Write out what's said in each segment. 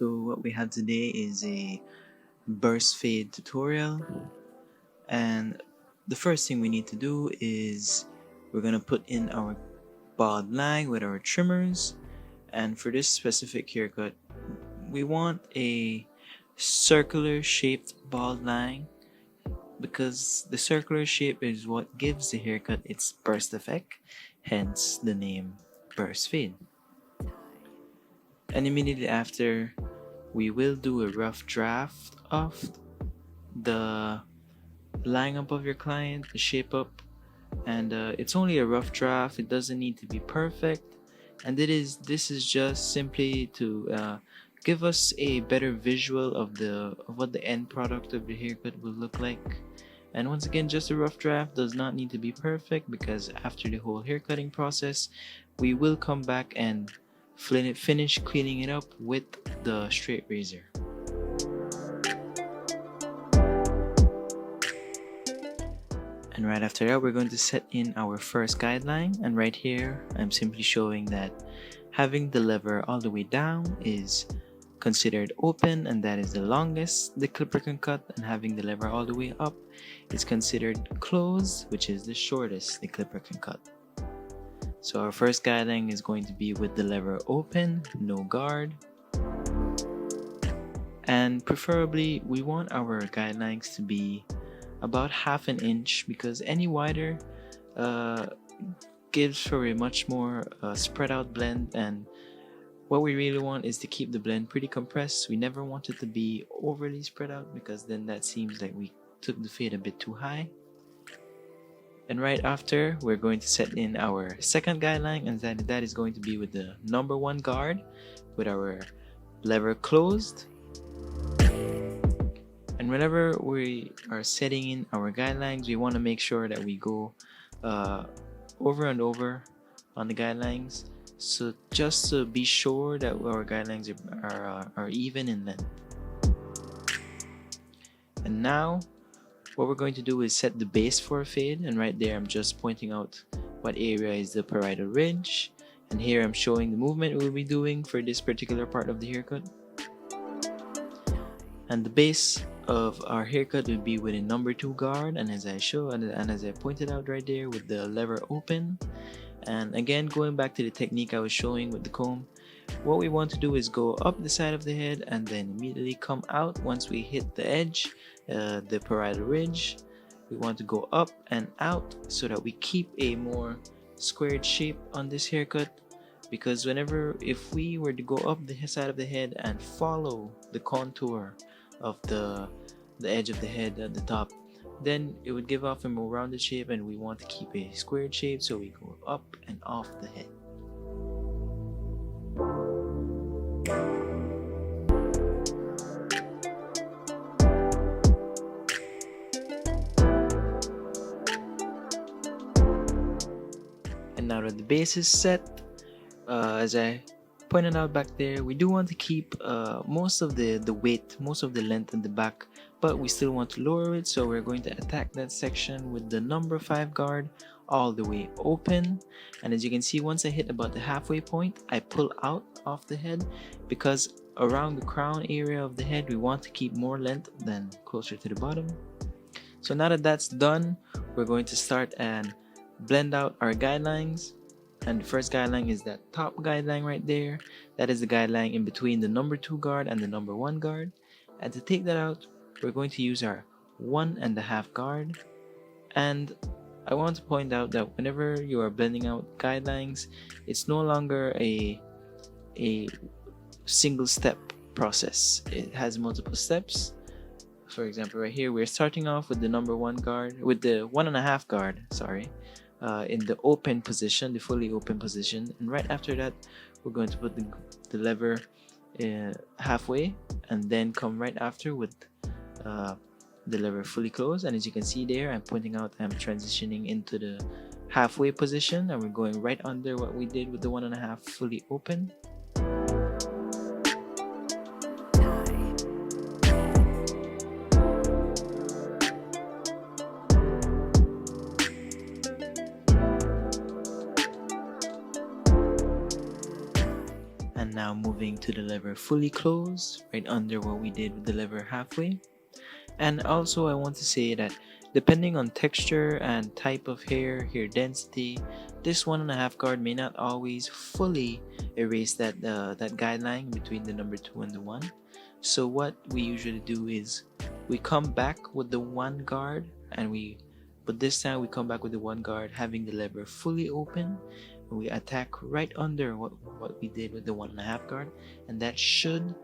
So what we have today is a burst fade tutorial, and the first thing we need to do is we're gonna put in our bald line with our trimmers. And for this specific haircut, we want a circular shaped bald line because the circular shape is what gives the haircut its burst effect, hence the name burst fade. And immediately after, we will do a rough draft of the line up of your client, the shape up, and it's only a rough draft. It doesn't need to be perfect, and this is just simply to give us a better visual of what the end product of the haircut will look like. And once again, just a rough draft does not need to be perfect because after the whole haircutting process, we will come back and finish cleaning it up with the straight razor. And right after that, we're going to set in our first guideline. And right here, I'm simply showing that having the lever all the way down is considered open, and that is the longest the clipper can cut, and having the lever all the way up is considered closed, which is the shortest the clipper can cut. So our first guideline is going to be with the lever open, no guard. And preferably, we want our guidelines to be about half an inch because any wider uh, gives for a much more spread out blend, and what we really want is to keep the blend pretty compressed. We never want it to be overly spread out because then that seems like we took the fade a bit too high. And right after, we're going to set in our second guideline, and that is going to be with the number one guard with our lever closed. And whenever we are setting in our guidelines, we want to make sure that we go over and over on the guidelines. So just to be sure that our guidelines are even in length. And now what we're going to do is set the base for a fade, and right there I'm just pointing out what area is the parietal ridge, and here I'm showing the movement we'll be doing for this particular part of the haircut. And the base of our haircut will be with a number 2 guard, and as I pointed out right there with the lever open. And again, going back to the technique I was showing with the comb, what we want to do is go up the side of the head and then immediately come out once we hit the edge, the parietal ridge. We want to go up and out so that we keep a more squared shape on this haircut, because if we were to go up the side of the head and follow the contour of the edge of the head at the top, then it would give off a more rounded shape, and we want to keep a squared shape, so we go up and off the head. And now that the base is set, as I pointed out back there, we do want to keep most of the weight, most of the length in the back, but we still want to lower it, so we're going to attack that section with the number 5 guard all the way open. And as you can see, once I hit about the halfway point, I pull out off the head, because around the crown area of the head we want to keep more length than closer to the bottom. So now that that's done, we're going to start and blend out our guidelines. And the first guideline is that top guideline right there. That is the guideline in between the number 2 guard and the number 1 guard. And to take that out, we're going to use our 1.5 guard. And I want to point out that whenever you are blending out guidelines, it's no longer a single step process. It has multiple steps. For example, right here, we're starting off with the number 1 guard, with the 1.5 guard, sorry. In the open position, the fully open position, and right after that we're going to put the lever halfway, and then come right after with the lever fully closed. And as you can see there, I'm pointing out I'm transitioning into the halfway position, and we're going right under what we did with the 1.5 fully open. And now moving moving to the lever fully closed, right under what we did with the lever halfway. And also I want to say that depending on texture and type of hair density, this 1.5 guard may not always fully erase that guideline between the number 2 and the 1. So what we usually do is we come back with the 1 guard, but this time we come back with the 1 guard having the lever fully open, and we attack right under what we did with the 1.5 guard, and that should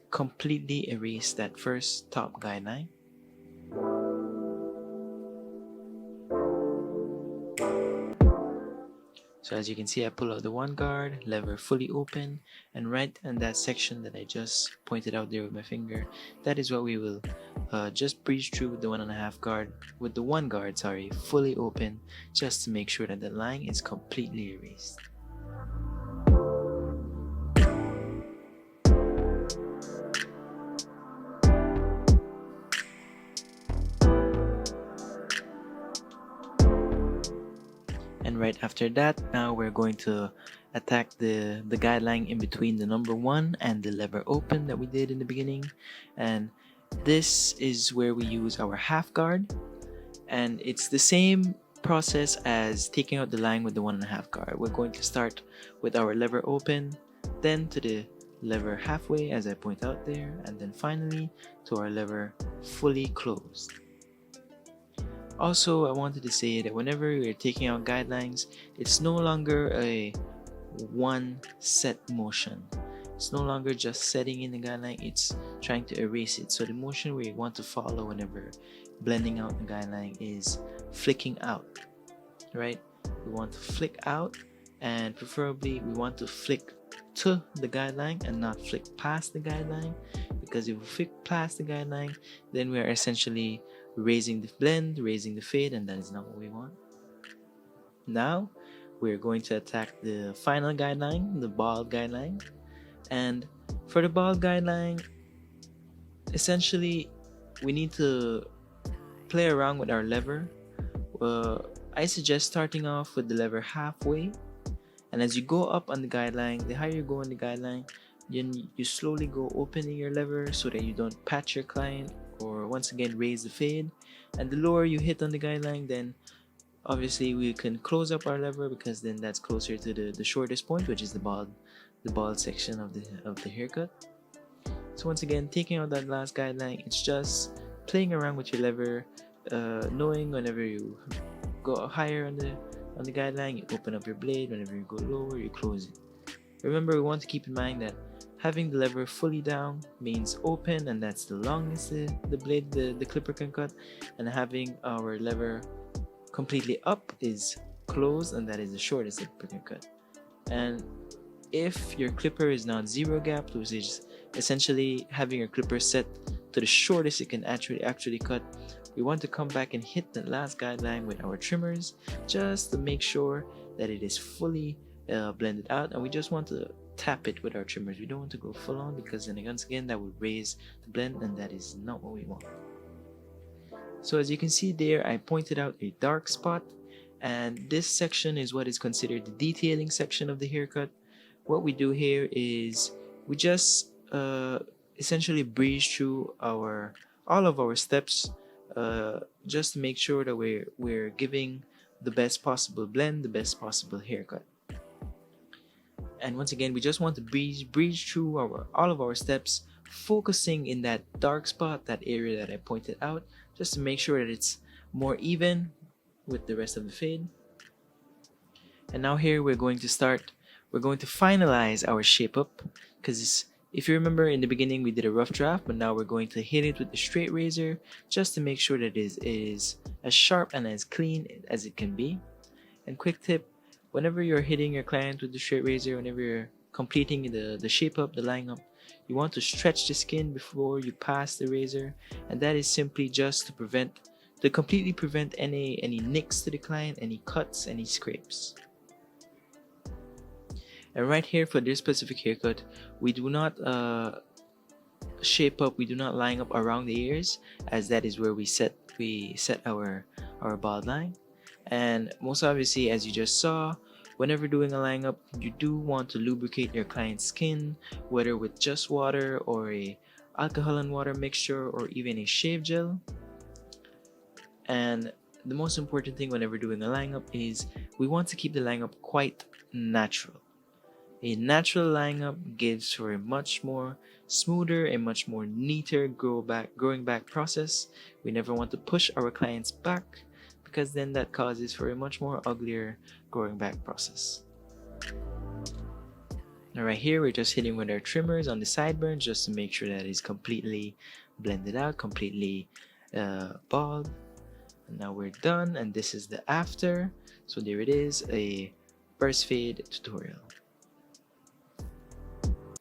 completely erase that first top guideline. So as you can see, I pull out the 1 guard, lever fully open, and right in that section that I just pointed out there with my finger, that is what we will just breeze through with the 1.5 guard, with the 1 guard, fully open, just to make sure that the line is completely erased. And right after that, now we're going to attack the guideline in between the number 1 and the lever open that we did in the beginning. And this is where we use our half guard, and it's the same process as taking out the line with the 1.5 guard. We're going to start with our lever open, then to the lever halfway as I point out there, and then finally to our lever fully closed. Also, I wanted to say that whenever you're taking out guidelines, it's no longer a one set motion. It's no longer just setting in the guideline, it's trying to erase it. So the motion we want to follow whenever blending out the guideline is flicking out, right? We want to flick out, and preferably we want to flick to the guideline and not flick past the guideline, because if we flick past the guideline, then we are essentially raising the blend, raising the fade, and that is not what we want. Now we're going to attack the final guideline, the bald guideline. And for the bald guideline, essentially we need to play around with our lever. I suggest starting off with the lever halfway, and as you go up on the guideline, the higher you go on the guideline, then you slowly go opening your lever so that you don't patch your client or once again raise the fade. And the lower you hit on the guideline, then obviously we can close up our lever, because then that's closer to the shortest point, which is the bald section of the haircut. So once again, taking out that last guideline, it's just playing around with your lever, knowing whenever you go higher on the guideline, you open up your blade. Whenever you go lower, you close it. Remember, we want to keep in mind that having the lever fully down means open, and that's the longest the blade, the clipper can cut, and having our lever completely up is closed, and that is the shortest the clipper can cut. And if your clipper is not zero gap, which is essentially having your clipper set to the shortest it can actually cut, we want to come back and hit the last guideline with our trimmers just to make sure that it is fully blended out, and we just want to tap it with our trimmers. We don't want to go full on, because then once again that would raise the blend, and that is not what we want. So as you can see there, I pointed out a dark spot, and this section is what is considered the detailing section of the haircut. What we do here is we just essentially breeze through all of our steps, just to make sure that we're giving the best possible blend, the best possible haircut. And once again, we just want to breeze through all of our steps, focusing in that dark spot, that area that I pointed out, just to make sure that it's more even with the rest of the fade. And now here we're going to finalize our shape up, because if you remember in the beginning we did a rough draft, but now we're going to hit it with the straight razor just to make sure that it is as sharp and as clean as it can be. And quick tip, whenever you're hitting your client with the straight razor, whenever you're completing the shape up, the line up, you want to stretch the skin before you pass the razor, and that is simply just to completely prevent any nicks to the client, any cuts, any scrapes. And right here for this specific haircut, we do not shape up, we do not line up around the ears, as that is where we set our bald line. And most obviously, as you just saw, Whenever doing a line up, you do want to lubricate your client's skin, whether with just water or a alcohol and water mixture or even a shave gel. And the most important thing whenever doing a line up is we want to keep the line up quite natural. A natural line up gives for a much more smoother and much more neater growing back process. We never want to push our clients back because then that causes for a much more uglier growing back process. Now right here we're just hitting with our trimmers on the sideburns just to make sure that it's completely blended out, completely bald. And now we're done, and this is the after. So there it is, a burst fade tutorial.